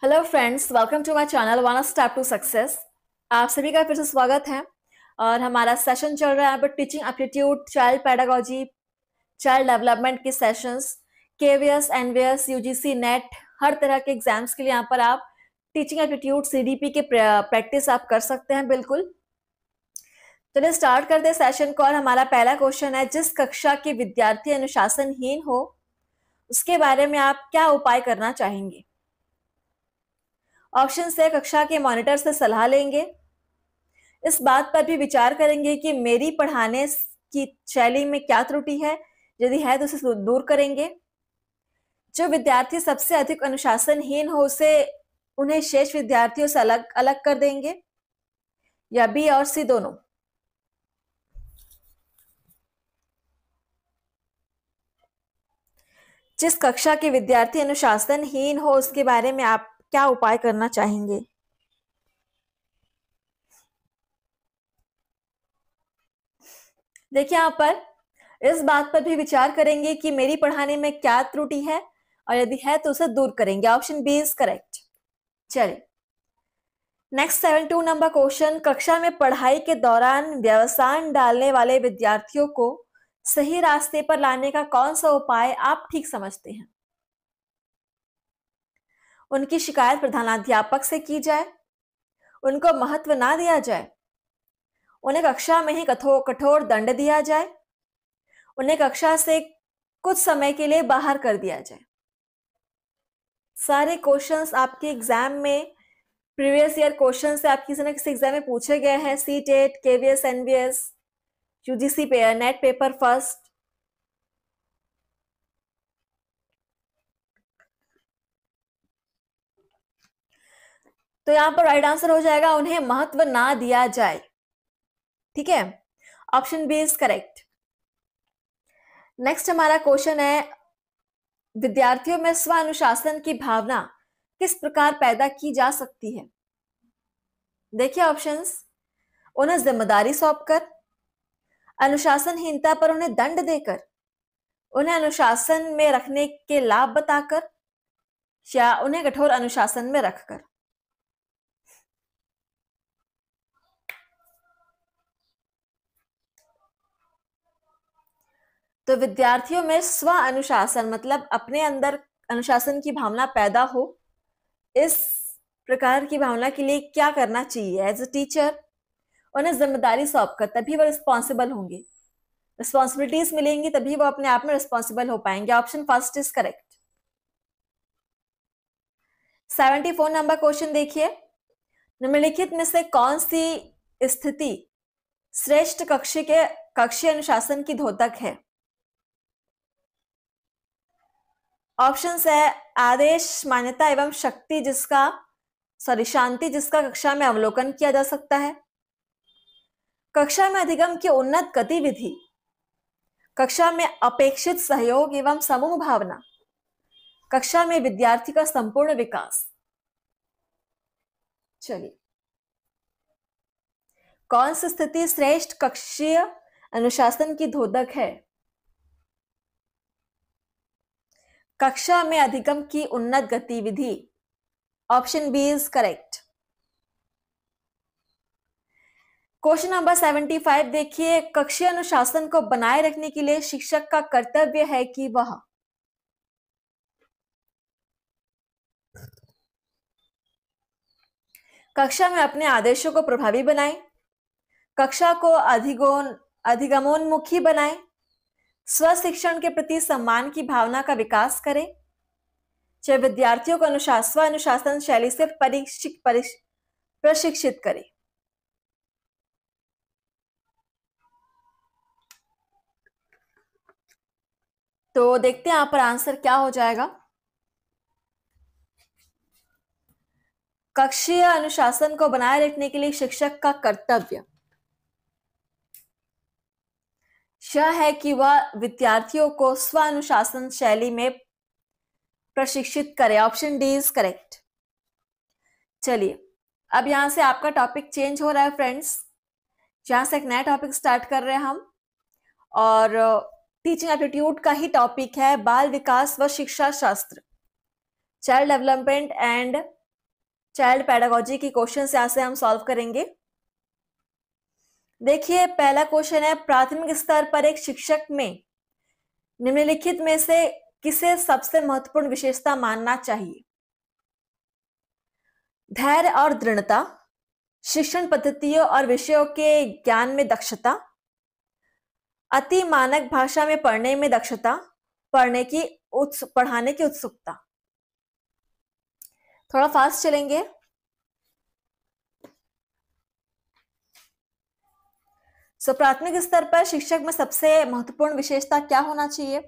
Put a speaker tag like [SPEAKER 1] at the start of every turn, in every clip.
[SPEAKER 1] Hello friends, welcome to my channel one step to success. आप सभी का फिर से स्वागत है। और हमारा सेशन चल रहा है पर teaching aptitude, child pedagogy, child development के sessions, KVS, NVS, UGC, NET, हर तरह के एग्जाम्स के लिए यहाँ पर आप टीचिंग एप्टीट्यूड सीडीपी के प्रैक्टिस आप कर सकते हैं। बिल्कुल, चलिए स्टार्ट करते हैं सेशन को। और हमारा पहला क्वेश्चन है, जिस कक्षा के विद्यार्थी अनुशासनहीन हो उसके बारे में आप क्या उपाय करना चाहेंगे? ऑप्शन से, कक्षा के मॉनिटर से सलाह लेंगे, इस बात पर भी विचार करेंगे कि मेरी पढ़ाने की शैली में क्या त्रुटि है, यदि है तो उसे दूर करेंगे, जो विद्यार्थी सबसे अधिक अनुशासनहीन हो उसे उन्हें शेष विद्यार्थियों से अलग अलग कर देंगे, या बी और सी दोनों। जिस कक्षा के विद्यार्थी अनुशासनहीन हो उसके बारे में आप क्या उपाय करना चाहेंगे? देखिए, यहां पर इस बात पर भी विचार करेंगे कि मेरी पढ़ाने में क्या त्रुटि है और यदि है तो उसे दूर करेंगे। Option B is correct. चलिए नेक्स्ट 72 नंबर क्वेश्चन, कक्षा में पढ़ाई के दौरान व्यवधान डालने वाले विद्यार्थियों को सही रास्ते पर लाने का कौन सा उपाय आप ठीक समझते हैं? उनकी शिकायत प्रधानाध्यापक से की जाए, उनको महत्व ना दिया जाए, उन्हें कक्षा में ही कठोर दंड दिया जाए, उन्हें कक्षा से कुछ समय के लिए बाहर कर दिया जाए। सारे क्वेश्चंस आपके एग्जाम में प्रीवियस ईयर क्वेश्चन से आप किसी न किसी एग्जाम में पूछे गए हैं। CTET, KVS, NVS, UGC पे नेट पेपर फर्स्ट। तो यहां पर राइट आंसर हो जाएगा उन्हें महत्व ना दिया जाए। ठीक है, option B is correct. Next हमारा क्वेश्चन है, विद्यार्थियों में स्व अनुशासन की भावना किस प्रकार पैदा की जा सकती है? देखिए ऑप्शंस, उन्हें जिम्मेदारी सौंपकर, अनुशासनहीनता पर उन्हें दंड देकर, उन्हें अनुशासन में रखने के लाभ बताकर, या उन्हें कठोर अनुशासन में रखकर। तो विद्यार्थियों में स्व अनुशासन मतलब अपने अंदर अनुशासन की भावना पैदा हो, इस प्रकार की भावना के लिए क्या करना चाहिए? एज अ टीचर उन्हें जिम्मेदारी सौंपकर, तभी वो रिस्पॉन्सिबल होंगे, रिस्पॉन्सिबिलिटीज मिलेंगी तभी वो अपने आप में रिस्पॉन्सिबल हो पाएंगे। Option first is correct. 74 number question देखिए, निम्नलिखित में से कौन सी स्थिति श्रेष्ठ कक्षीय अनुशासन की द्योतक है? ऑप्शन है, आदेश, मान्यता एवं शांति जिसका कक्षा में अवलोकन किया जा सकता है, कक्षा में अधिगम की उन्नत गतिविधि, कक्षा में अपेक्षित सहयोग एवं समूह भावना, कक्षा में विद्यार्थी का संपूर्ण विकास। चलिए, कौन सी स्थिति श्रेष्ठ कक्षीय अनुशासन की द्योतक है? कक्षा में अधिगम की उन्नत गतिविधि। Option B is correct. Question number 75 देखिए, कक्षीय अनुशासन को बनाए रखने के लिए शिक्षक का कर्तव्य है कि वह कक्षा में अपने आदेशों को प्रभावी बनाए, कक्षा को अधिगमोन्मुखी बनाए, स्व शिक्षण के प्रति सम्मान की भावना का विकास करे, चाहे विद्यार्थियों को स्व अनुशासन शैली से प्रशिक्षित करे। तो देखते हैं यहां पर आंसर क्या हो जाएगा। कक्षीय अनुशासन को बनाए रखने के लिए शिक्षक का कर्तव्य यह है कि वह विद्यार्थियों को स्व अनुशासन शैली में प्रशिक्षित करे। Option D is correct. चलिए, अब यहां से आपका टॉपिक चेंज हो रहा है फ्रेंड्स। यहां से एक नया टॉपिक स्टार्ट कर रहे हैं हम, और टीचिंग एप्टीट्यूड का ही टॉपिक है बाल विकास व शिक्षा शास्त्र, child development and child pedagogy की क्वेश्चन यहाँ से हम सॉल्व करेंगे। देखिए पहला क्वेश्चन है, प्राथमिक स्तर पर एक शिक्षक में निम्नलिखित में से किसे सबसे महत्वपूर्ण विशेषता मानना चाहिए? धैर्य और दृढ़ता, शिक्षण पद्धतियों और विषयों के ज्ञान में दक्षता, अति मानक भाषा में पढ़ने में दक्षता, पढ़ाने की उत्सुकता। थोड़ा फास्ट चलेंगे। प्राथमिक स्तर पर शिक्षक में सबसे महत्वपूर्ण विशेषता क्या होना चाहिए?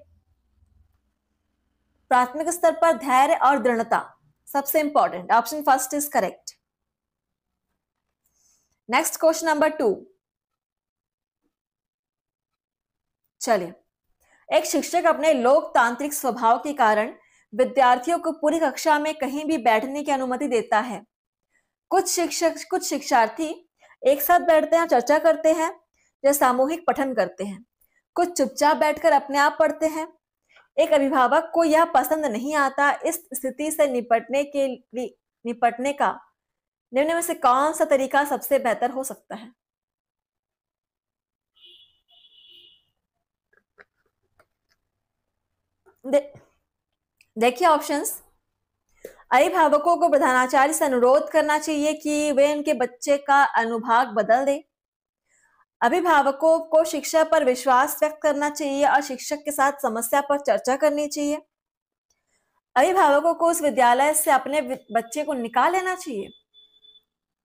[SPEAKER 1] प्राथमिक स्तर पर धैर्य और दृढ़ता सबसे important. Option first is correct. Next question number 2। चलिए, एक शिक्षक अपने लोकतांत्रिक स्वभाव के कारण विद्यार्थियों को पूरी कक्षा में कहीं भी बैठने की अनुमति देता है। कुछ शिक्षार्थी एक साथ बैठते हैं, चर्चा करते हैं या सामूहिक पठन करते हैं। कुछ चुपचाप बैठकर अपने आप पढ़ते हैं। एक अभिभावक को यह पसंद नहीं आता। इस स्थिति से निपटने का निम्न में से कौन सा तरीका सबसे बेहतर हो सकता है? देखिए ऑप्शंस। अभिभावकों को प्रधानाचार्य से अनुरोध करना चाहिए कि वे उनके बच्चे का अनुभाग बदल दें। अभिभावकों को शिक्षा पर विश्वास व्यक्त करना चाहिए और शिक्षक के साथ समस्या पर चर्चा करनी चाहिए। अभिभावकों को उस विद्यालय से अपने बच्चे को निकाल लेना चाहिए।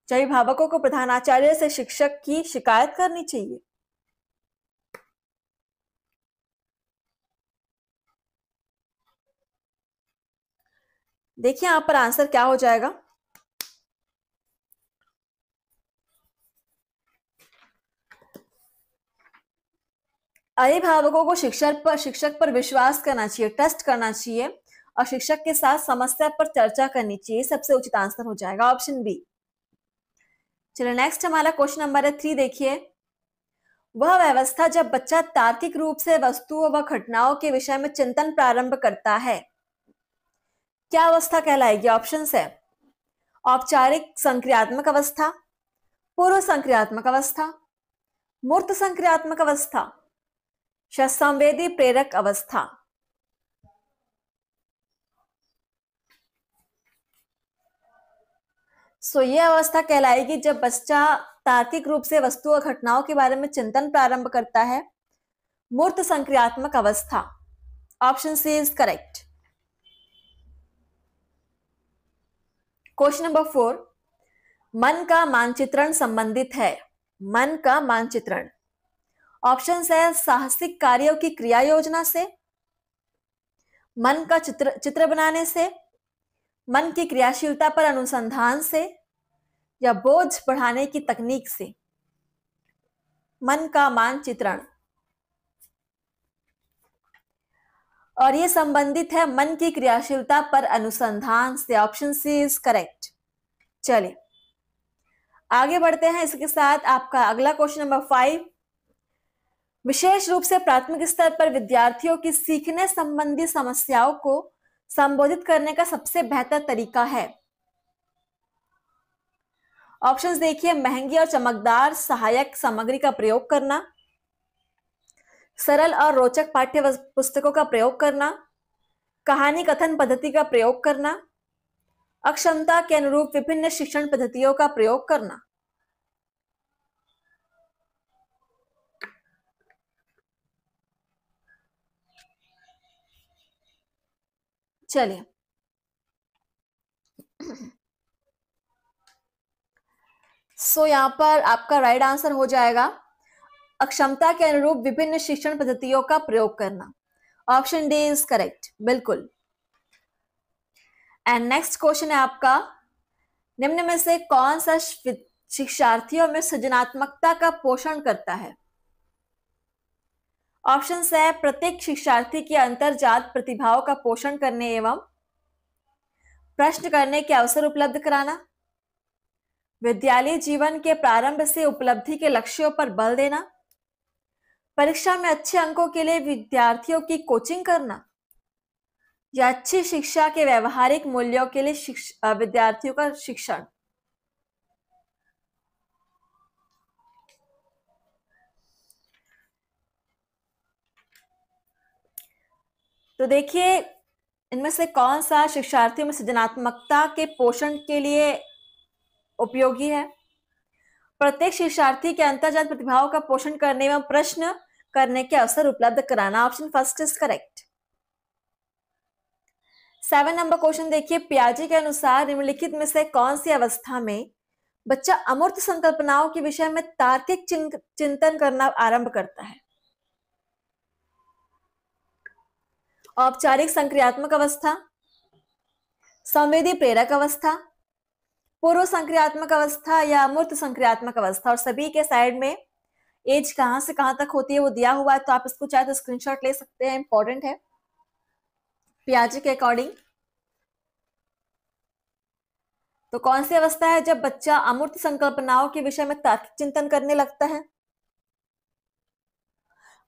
[SPEAKER 1] अभिभावकों को प्रधानाचार्य से शिक्षक की शिकायत करनी चाहिए। देखिए यहां पर आंसर क्या हो जाएगा। अभिभावकों को शिक्षक पर विश्वास करना चाहिए, ट्रस्ट करना चाहिए और शिक्षक के साथ समस्या पर चर्चा करनी चाहिए। सबसे उचित आंसर हो जाएगा ऑप्शन बी। चलिए नेक्स्ट हमारा क्वेश्चन नंबर 3 देखिए। वह व्यवस्था जब बच्चा तार्किक रूप से वस्तुओं व घटनाओं के विषय में चिंतन प्रारंभ करता है, क्या अवस्था कहलाएगी? ऑप्शन है औपचारिक संक्रियात्मक अवस्था, पूर्व संक्रियात्मक अवस्था, मूर्त संक्रियात्मक अवस्था, संवेदी प्रेरक अवस्था। यह अवस्था कहलाएगी जब बच्चा तार्किक रूप से वस्तुओं और घटनाओं के बारे में चिंतन प्रारंभ करता है। मूर्त संक्रियात्मक अवस्था। Option C is correct. Question number 4। मन का मानचित्रण संबंधित है। मन का मानचित्रण। ऑप्शन है साहसिक कार्यों की क्रिया योजना से, मन का चित्र बनाने से, मन की क्रियाशीलता पर अनुसंधान से या बोझ बढ़ाने की तकनीक से। मन का मानचित्रण और यह संबंधित है मन की क्रियाशीलता पर अनुसंधान से। Option C is correct. चलिए आगे बढ़ते हैं। इसके साथ आपका अगला क्वेश्चन नंबर 5। विशेष रूप से प्राथमिक स्तर पर विद्यार्थियों की सीखने संबंधी समस्याओं को संबोधित करने का सबसे बेहतर तरीका है। ऑप्शंस देखिए। महंगी और चमकदार सहायक सामग्री का प्रयोग करना, सरल और रोचक पाठ्य पुस्तकों का प्रयोग करना, कहानी कथन पद्धति का प्रयोग करना, अक्षमता के अनुरूप विभिन्न शिक्षण पद्धतियों का प्रयोग करना। चलिए यहां पर आपका राइट आंसर हो जाएगा अक्षमता के अनुरूप विभिन्न शिक्षण पद्धतियों का प्रयोग करना। ऑप्शन डी इज करेक्ट, बिल्कुल। एंड नेक्स्ट क्वेश्चन है आपका, निम्न में से कौन सा शिक्षार्थियों में सृजनात्मकता का पोषण करता है? ऑप्शन है प्रत्येक शिक्षार्थी की अंतर्जात प्रतिभाओं का पोषण करने एवं प्रश्न करने के अवसर उपलब्ध कराना, विद्यालय जीवन के प्रारंभ से उपलब्धि के लक्ष्यों पर बल देना, परीक्षा में अच्छे अंकों के लिए विद्यार्थियों की कोचिंग करना, या अच्छी शिक्षा के व्यवहारिक मूल्यों के लिए विद्यार्थियों का शिक्षण। तो देखिए, इनमें से कौन सा शिक्षार्थियों में सृजनात्मकता के पोषण के लिए उपयोगी है? प्रत्येक शिक्षार्थी के अंतर्गत प्रतिभाओं का पोषण करने एवं प्रश्न करने के अवसर उपलब्ध कराना। Option first is correct. 7 number question देखिए, पियाजे के अनुसार निम्नलिखित में से कौन सी अवस्था में बच्चा अमूर्त संकल्पनाओं के विषय में तार्किक चिंतन करना आरंभ करता है? औपचारिक संक्रियात्मक अवस्था, संवेदी प्रेरक अवस्था, पूर्व संक्रियात्मक अवस्था या अमूर्त संक्रियात्मक अवस्था। और सभी के साइड में एज कहां से कहां तक होती है वो दिया हुआ है, तो आप इसको चाहे तो स्क्रीनशॉट ले सकते हैं, इंपॉर्टेंट है पियाजे के अकॉर्डिंग। तो कौन सी अवस्था है जब बच्चा अमूर्त संकल्पनाओं के विषय में तार्किक चिंतन करने लगता है?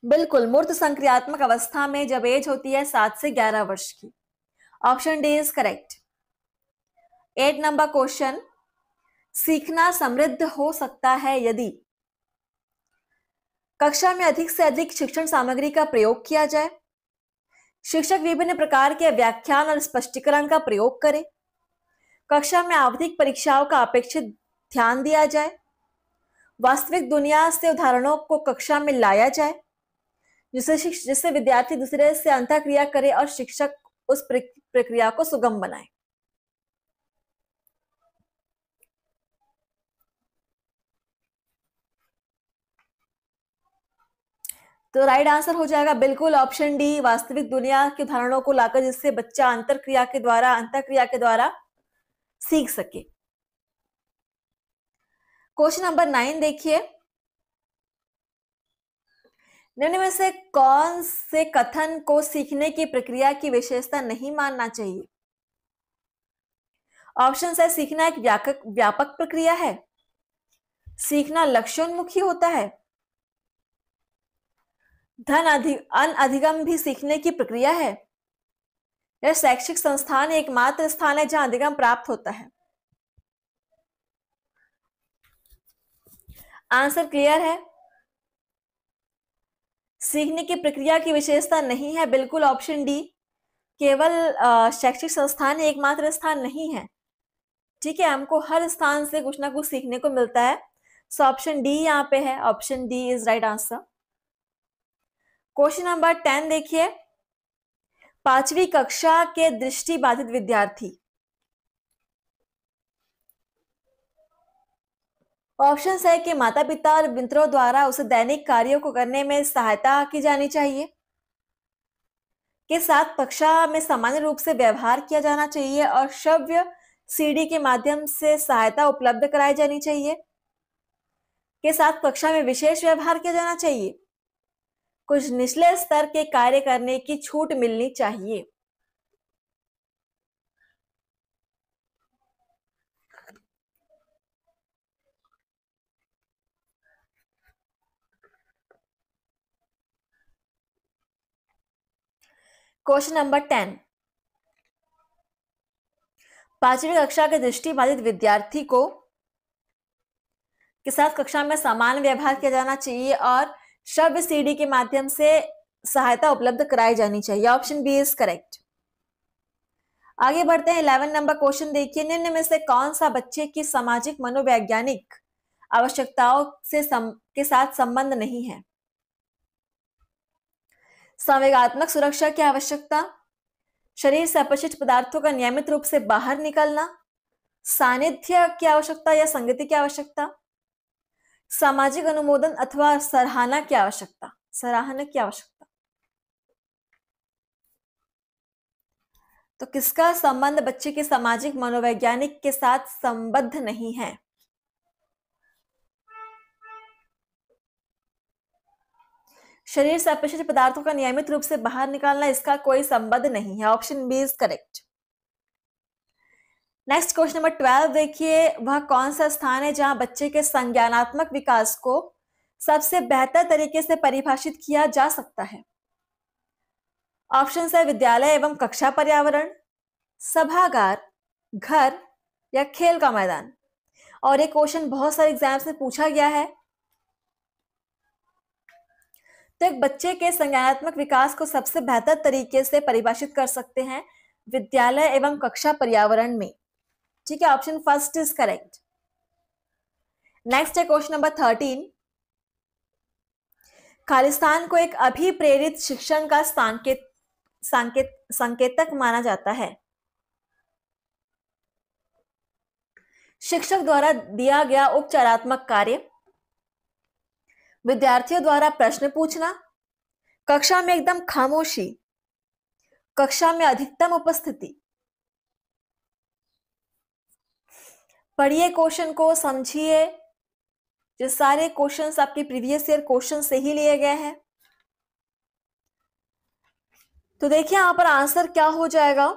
[SPEAKER 1] बिल्कुल, मूर्त संक्रियात्मक अवस्था में जब एज होती है 7 से 11 वर्ष की। Option D is correct. 8 number question, सीखना समृद्ध हो सकता है यदि कक्षा में अधिक से अधिक शिक्षण सामग्री का प्रयोग किया जाए, शिक्षक विभिन्न प्रकार के व्याख्यान और स्पष्टीकरण का प्रयोग करे, कक्षा में आवधिक परीक्षाओं का अपेक्षित ध्यान दिया जाए, वास्तविक दुनिया से उदाहरणों को कक्षा में लाया जाए, जिससे विद्यार्थी दूसरे से अंतःक्रिया करे और शिक्षक उस प्रक्रिया को सुगम बनाए। तो राइट आंसर हो जाएगा बिल्कुल ऑप्शन डी, वास्तविक दुनिया के उदाहरणों को लाकर, जिससे बच्चा अंतःक्रिया के द्वारा सीख सके। क्वेश्चन नंबर 9 देखिए, निम्न में से कौन से कथन को सीखने की प्रक्रिया की विशेषता नहीं मानना चाहिए? ऑप्शन है, सीखना एक व्यापक प्रक्रिया है, सीखना लक्ष्योन्मुखी होता है, अधिगम भी सीखने की प्रक्रिया है, यह शैक्षिक संस्थान एकमात्र स्थान है जहां अधिगम प्राप्त होता है। आंसर क्लियर है, सीखने की प्रक्रिया की विशेषता नहीं है, बिल्कुल ऑप्शन डी। केवल शैक्षिक संस्थान एकमात्र स्थान नहीं है, ठीक है, हमको हर स्थान से कुछ ना कुछ सीखने को मिलता है। सो ऑप्शन डी यहाँ पे है, option D is right answer. Question number 10 देखिए, 5वीं कक्षा के दृष्टि बाधित विद्यार्थी। ऑप्शन है कि माता पिता और मित्रों द्वारा उसे दैनिक कार्यों को करने में सहायता की जानी चाहिए, के साथ कक्षा में सामान्य रूप से व्यवहार किया जाना चाहिए और श्रव्य सीडी के माध्यम से सहायता उपलब्ध कराई जानी चाहिए, के साथ कक्षा में विशेष व्यवहार किया जाना चाहिए, कुछ निचले स्तर के कार्य करने की छूट मिलनी चाहिए। क्वेश्चन नंबर 10, 5वीं कक्षा के दृष्टिबाधित विद्यार्थी को के साथ कक्षा में समान व्यवहार किया जाना चाहिए और श्रव्य सीडी के माध्यम से सहायता उपलब्ध कराई जानी चाहिए। Option B is correct. आगे बढ़ते हैं, 11 नंबर क्वेश्चन देखिए, निम्न में से कौन सा बच्चे की सामाजिक मनोवैज्ञानिक आवश्यकताओं के साथ संबंध नहीं है? संवेगात्मक सुरक्षा की आवश्यकता, शरीर से अपशिष्ट पदार्थों का नियमित रूप से बाहर निकलना, सानिध्य की आवश्यकता या संगति की आवश्यकता, सामाजिक अनुमोदन अथवा सराहना की आवश्यकता। तो किसका संबंध बच्चे के सामाजिक मनोवैज्ञानिक के साथ संबद्ध नहीं है? शरीर से अपशिष्ट पदार्थों का नियमित रूप से बाहर निकालना, इसका कोई संबंध नहीं है। Option B is correct. Next question number 12 देखिए, वह कौन सा स्थान है जहां बच्चे के संज्ञानात्मक विकास को सबसे बेहतर तरीके से परिभाषित किया जा सकता है? ऑप्शन है विद्यालय एवं कक्षा पर्यावरण, सभागार, घर या खेल का मैदान। और ये क्वेश्चन बहुत सारे एग्जाम्स में पूछा गया है। तो एक बच्चे के संज्ञानात्मक विकास को सबसे बेहतर तरीके से परिभाषित कर सकते हैं विद्यालय एवं कक्षा पर्यावरण में। ठीक है, option first is correct. Next है क्वेश्चन नंबर 13। खालिस्तान को एक अभिप्रेरित शिक्षण का संकेतक माना जाता है। शिक्षक द्वारा दिया गया उपचारात्मक कार्य, विद्यार्थियों द्वारा प्रश्न पूछना, कक्षा में एकदम खामोशी, कक्षा में अधिकतम उपस्थिति। पढ़िए क्वेश्चन को, समझिए। ये सारे क्वेश्चंस आपके प्रीवियस ईयर क्वेश्चन से ही लिए गए हैं। तो देखिए यहां पर आंसर क्या हो जाएगा।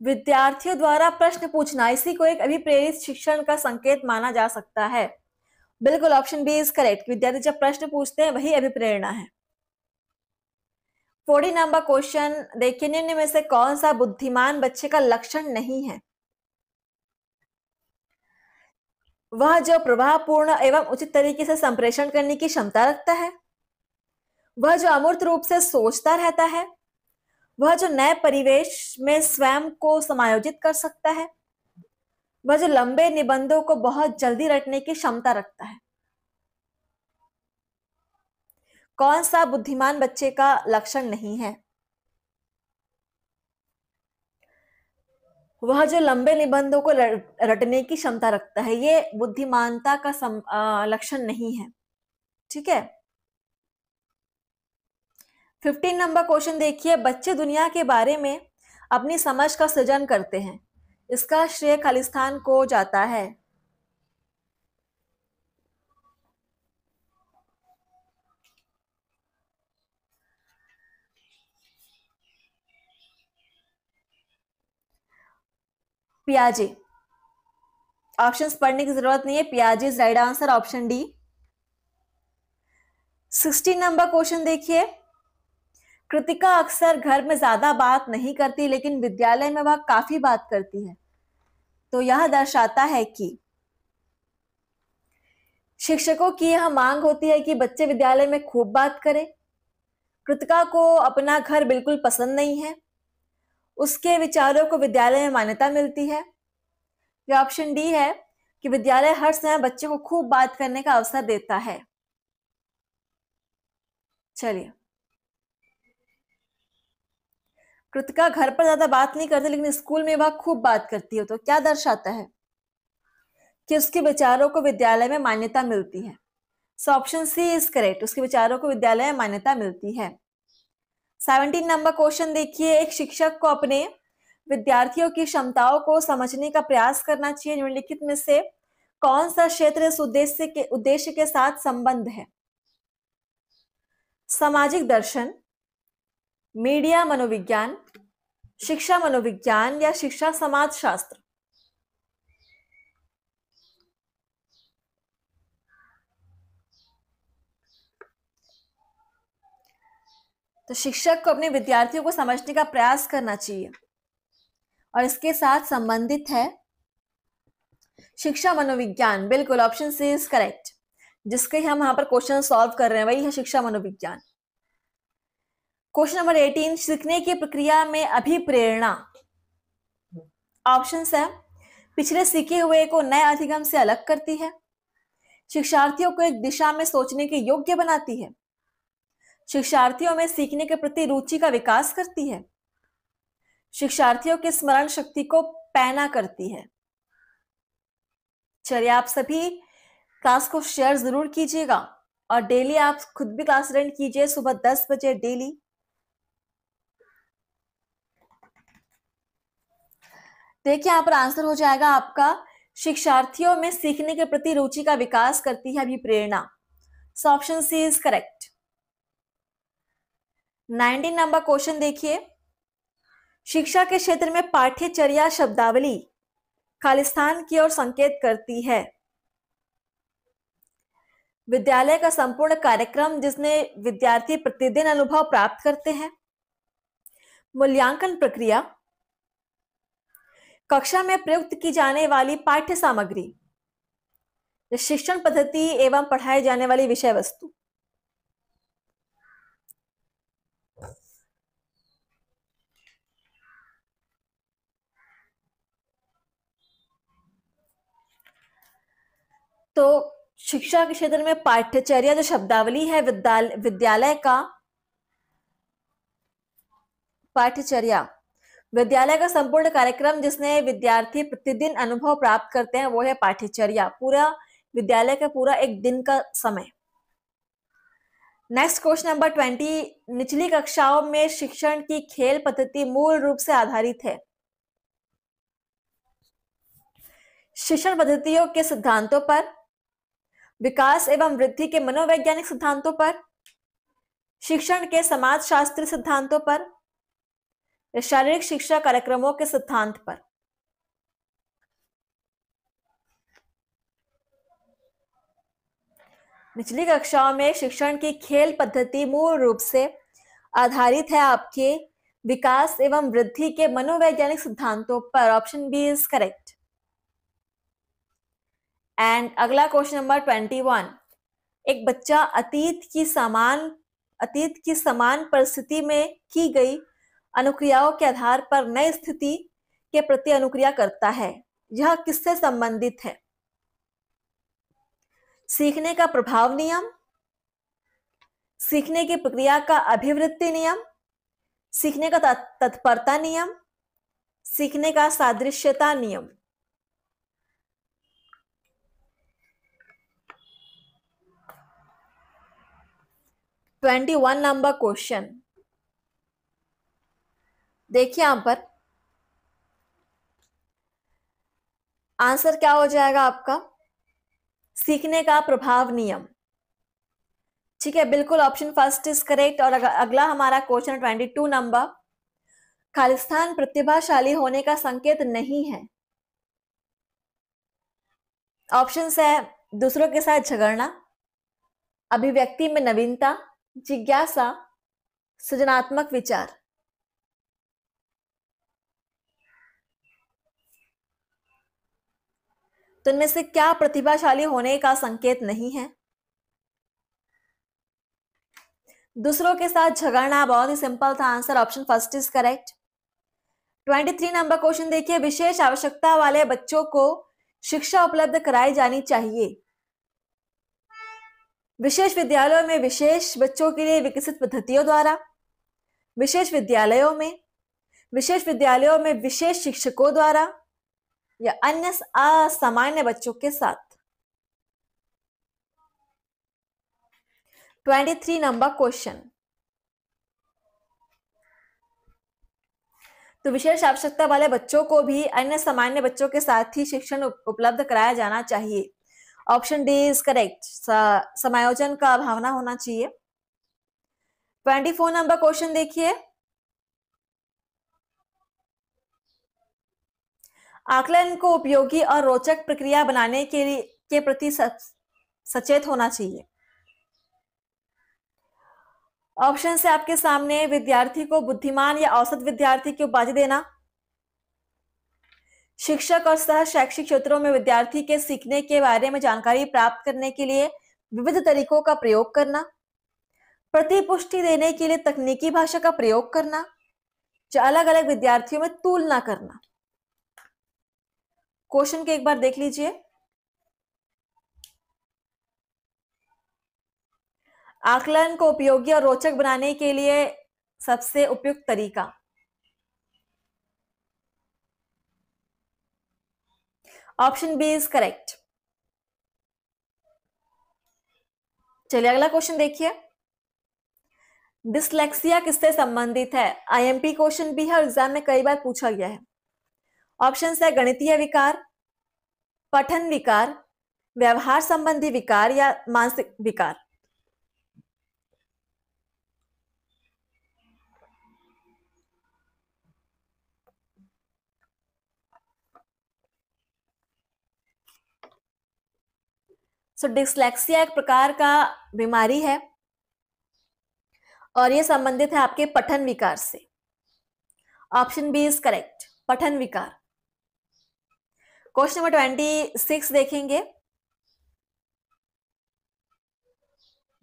[SPEAKER 1] विद्यार्थियों द्वारा प्रश्न पूछना, इसी को एक अभिप्रेरित शिक्षण का संकेत माना जा सकता है। बिल्कुल, ऑप्शन बी इज करेक्ट। विद्यार्थी जब प्रश्न पूछते हैं वही अभिप्रेरणा है। 40 नंबर क्वेश्चन देखिए, निम्न में से कौन सा बुद्धिमान बच्चे का लक्षण नहीं है? वह जो प्रभावपूर्ण एवं उचित तरीके से संप्रेषण करने की क्षमता रखता है, वह जो अमूर्त रूप से सोचता रहता है, वह जो नए परिवेश में स्वयं को समायोजित कर सकता है, वह जो लंबे निबंधों को बहुत जल्दी रटने की क्षमता रखता है। कौन सा बुद्धिमान बच्चे का लक्षण नहीं है? वह जो लंबे निबंधों को रटने की क्षमता रखता है, ये बुद्धिमानता का लक्षण नहीं है। ठीक है। 15 नंबर क्वेश्चन देखिए, बच्चे दुनिया के बारे में अपनी समझ का सृजन करते हैं, इसका श्रेय खालिस्तान को जाता है। पियाजे। ऑप्शंस पढ़ने की जरूरत नहीं है, पियाजे is right answer, option D. 16 number question देखिए, कृतिका अक्सर घर में ज्यादा बात नहीं करती लेकिन विद्यालय में वह काफी बात करती है, तो यह दर्शाता है कि शिक्षकों की यह मांग होती है कि बच्चे विद्यालय में खूब बात करें, कृतिका को अपना घर बिल्कुल पसंद नहीं है, उसके विचारों को विद्यालय में मान्यता मिलती है, या ऑप्शन डी है कि विद्यालय हर समय बच्चे को खूब बात करने का अवसर देता है। चलिए, कृतिका घर पर ज्यादा बात नहीं करती लेकिन स्कूल में वह खूब बात करती है, तो क्या दर्शाता है कि उसके विचारों को विद्यालय में मान्यता मिलती है। So option C is correct, उसके विचारों को विद्यालय में मान्यता मिलती है। 17 नंबर क्वेश्चन देखिए, एक शिक्षक को अपने विद्यार्थियों की क्षमताओं को समझने का प्रयास करना चाहिए। निम्नलिखित में से कौन सा क्षेत्र इस उद्देश्य के साथ संबंध है? सामाजिक दर्शन, मीडिया मनोविज्ञान, शिक्षा मनोविज्ञान या शिक्षा समाज शास्त्र। तो शिक्षक को अपने विद्यार्थियों को समझने का प्रयास करना चाहिए और इसके साथ संबंधित है शिक्षा मनोविज्ञान। बिल्कुल, ऑप्शन सी इज करेक्ट, जिसके हम यहां पर क्वेश्चन सॉल्व कर रहे हैं वही है शिक्षा मनोविज्ञान। क्वेश्चन नंबर 18, सीखने की प्रक्रिया में अभिप्रेरणा। ऑप्शन है पिछले सीखे हुए को नए अधिगम से अलग करती है, शिक्षार्थियों को एक दिशा में सोचने के योग्य बनाती है, शिक्षार्थियों में सीखने के प्रति रुचि का विकास करती है, शिक्षार्थियों की स्मरण शक्ति को पैना करती है। चलिए, आप सभी क्लास को शेयर जरूर कीजिएगा और डेली आप खुद भी क्लास अटेंड कीजिए सुबह 10 बजे डेली। देखिए यहां पर आंसर हो जाएगा आपका, शिक्षार्थियों में सीखने के प्रति रुचि का विकास करती है अभिप्रेरणा। So option C is correct. 19 number question देखिए, शिक्षा के क्षेत्र में पाठ्यचर्या शब्दावली खालिस्तान की ओर संकेत करती है। विद्यालय का संपूर्ण कार्यक्रम जिसने विद्यार्थी प्रतिदिन अनुभव प्राप्त करते हैं, मूल्यांकन प्रक्रिया, कक्षा में प्रयुक्त की जाने वाली पाठ्य सामग्री, शिक्षण पद्धति एवं पढ़ाई जाने वाली विषय वस्तु। तो शिक्षा के क्षेत्र में पाठ्यचर्या जो शब्दावली है, विद्यालय का पाठ्यचर्या, विद्यालय का संपूर्ण कार्यक्रम जिसने विद्यार्थी प्रतिदिन अनुभव प्राप्त करते हैं वो है पाठ्यचर्या, पूरा विद्यालय का पूरा एक दिन का समय। नेक्स्ट क्वेश्चन नंबर 20, निचली कक्षाओं में शिक्षण की खेल पद्धति मूल रूप से आधारित है। शिक्षण पद्धतियों के सिद्धांतों पर, विकास एवं वृद्धि के मनोवैज्ञानिक सिद्धांतों पर, शिक्षण के समाजशास्त्री सिद्धांतों पर, शारीरिक शिक्षा कार्यक्रमों के सिद्धांत पर। निचली कक्षाओं में शिक्षण की खेल पद्धति मूल रूप से आधारित है आपके विकास एवं वृद्धि के मनोवैज्ञानिक सिद्धांतों पर। Option B is correct. And अगला क्वेश्चन नंबर 21, एक बच्चा अतीत की समान परिस्थिति में की गई अनुक्रियाओं के आधार पर नई स्थिति के प्रति अनुक्रिया करता है, यह किससे संबंधित है? सीखने का प्रभाव नियम, सीखने की प्रक्रिया का अभिवृत्ति नियम, सीखने का तत्परता नियम, सीखने का सादृश्यता नियम। तो 21 नंबर क्वेश्चन देखिए, यहां पर आंसर क्या हो जाएगा आपका? सीखने का प्रभाव नियम। ठीक है, बिल्कुल ऑप्शन फर्स्ट इज करेक्ट। और अगला हमारा क्वेश्चन 22 नंबर, खालिस्तान प्रतिभाशाली होने का संकेत नहीं है। ऑप्शंस है दूसरों के साथ झगड़ना, अभिव्यक्ति में नवीनता, जिज्ञासा, सृजनात्मक विचार। तो इनमें से क्या प्रतिभाशाली होने का संकेत नहीं है? दूसरों के साथ झगड़ना, बहुत ही सिंपल था answer, option first is correct. 23 number question देखिए, विशेष आवश्यकता वाले बच्चों को शिक्षा उपलब्ध कराई जानी चाहिए। विशेष विद्यालयों में विशेष बच्चों के लिए विकसित पद्धतियों द्वारा, विशेष विद्यालयों में विशेष शिक्षकों द्वारा, या अन्य असामान्य बच्चों के साथ। 23 नंबर क्वेश्चन, तो विशेष आवश्यकता वाले बच्चों को भी अन्य सामान्य बच्चों के साथ ही शिक्षण उपलब्ध कराया जाना चाहिए। ऑप्शन डी इज करेक्ट, समायोजन का भावना होना चाहिए। 24 नंबर क्वेश्चन देखिए, आकलन को उपयोगी और रोचक प्रक्रिया बनाने के प्रति सचेत होना चाहिए। ऑप्शन है आपके सामने, विद्यार्थी को बुद्धिमान या औसत विद्यार्थी की उपाधि देना, शिक्षक और सह शैक्षिक क्षेत्रों में विद्यार्थी के सीखने के बारे में जानकारी प्राप्त करने के लिए विविध तरीकों का प्रयोग करना, प्रतिपुष्टि देने के लिए तकनीकी भाषा का प्रयोग करना, जो अलग अलग विद्यार्थियों में तुलना करना। क्वेश्चन के एक बार देख लीजिए, आकलन को उपयोगी और रोचक बनाने के लिए सबसे उपयुक्त तरीका। Option B is correct. चलिए अगला क्वेश्चन देखिए, डिसलेक्सिया किससे संबंधित है? आईएमपी क्वेश्चन भी है और एग्जाम में कई बार पूछा गया है। ऑप्शन है गणितीय विकार, पठन विकार, व्यवहार संबंधी विकार, या मानसिक विकार। सो डिसलेक्सिया एक प्रकार का बीमारी है और यह संबंधित है आपके पठन विकार से। ऑप्शन बी इज करेक्ट, पठन विकार। क्वेश्चन नंबर 26 देखेंगे।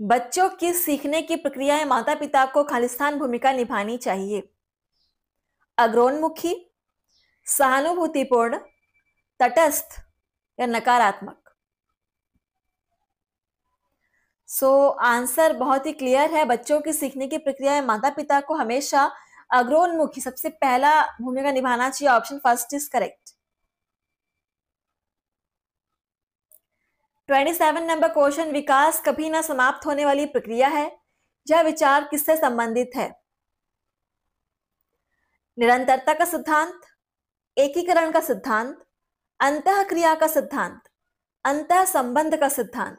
[SPEAKER 1] बच्चों की सीखने की प्रक्रिया में माता पिता को खालिस्तान भूमिका निभानी चाहिए। अग्रोन्मुखी, सहानुभूतिपूर्ण, तटस्थ या नकारात्मक। आंसर बहुत ही क्लियर है। बच्चों की सीखने की प्रक्रिया में माता पिता को हमेशा अग्रोन्मुखी, सबसे पहला भूमिका निभाना चाहिए। Option first is correct. 27 number question, विकास कभी ना समाप्त होने वाली प्रक्रिया है। यह विचार किससे संबंधित है? निरंतरता का सिद्धांत, एकीकरण का सिद्धांत, अंतःक्रिया का सिद्धांत, अंतः संबंध का सिद्धांत।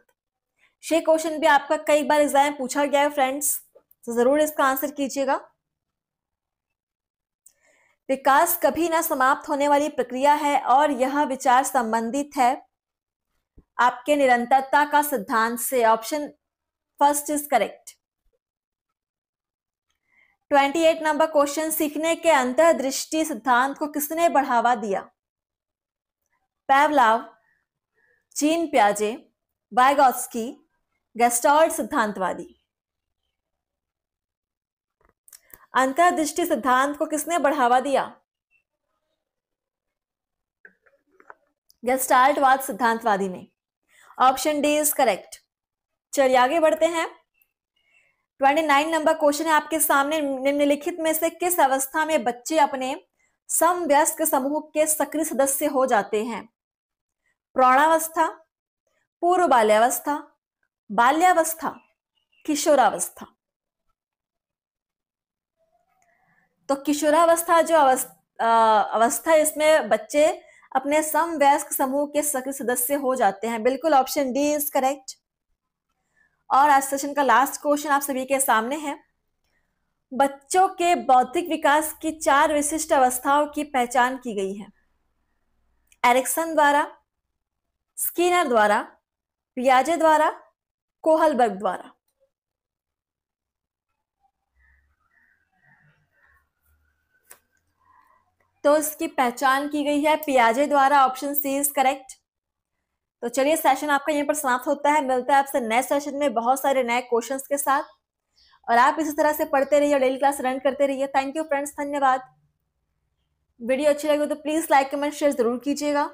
[SPEAKER 1] ये क्वेश्चन भी आपका कई बार एग्जाम में पूछा गया है फ्रेंड्स, तो जरूर इसका आंसर कीजिएगा। विकास कभी ना समाप्त होने वाली प्रक्रिया है और यह विचार संबंधित है आपके निरंतरता का सिद्धांत से। Option first is correct. 28 number question, सीखने के अंतर्दृष्टि सिद्धांत को किसने बढ़ावा दिया? पावलोव, जीन पियाजे, वाइगोत्स्की, गेस्टाल्ट सिद्धांतवादी। अंतर्दृष्टि सिद्धांत को किसने बढ़ावा दिया? गेस्टाल्टवाद सिद्धांतवादी ने। Option D is correct. चलिए आगे बढ़ते हैं। 29 नंबर क्वेश्चन है आपके सामने, निम्नलिखित में से किस अवस्था में बच्चे अपने समवयस्क समूह के सक्रिय सदस्य हो जाते हैं? प्रौढ़ावस्था, पूर्व बाल्यावस्था, बाल्यावस्था, किशोरावस्था। तो किशोरावस्था जो अवस्था, इसमें बच्चे अपने समवयस्क समूह के सक्रिय सदस्य हो जाते हैं। बिल्कुल ऑप्शन डी इज करेक्ट। और आज सेशन का लास्ट क्वेश्चन आप सभी के सामने है। बच्चों के बौद्धिक विकास की 4 विशिष्ट अवस्थाओं की पहचान की गई है। एरिक्सन द्वारा, स्किनर द्वारा, पियाजे द्वारा, कोहलबर्ग द्वारा। तो इसकी पहचान की गई है पियाजे द्वारा। Option C is correct. तो चलिए सेशन आपका यहीं पर समाप्त होता है। मिलता है आपसे नए सेशन में बहुत सारे नए क्वेश्चंस के साथ, और आप इसी तरह से पढ़ते रहिए, डेली क्लास रन करते रहिए। थैंक यू फ्रेंड्स, धन्यवाद। वीडियो अच्छी लगी तो प्लीज लाइक कमेंट शेयर जरूर कीजिएगा।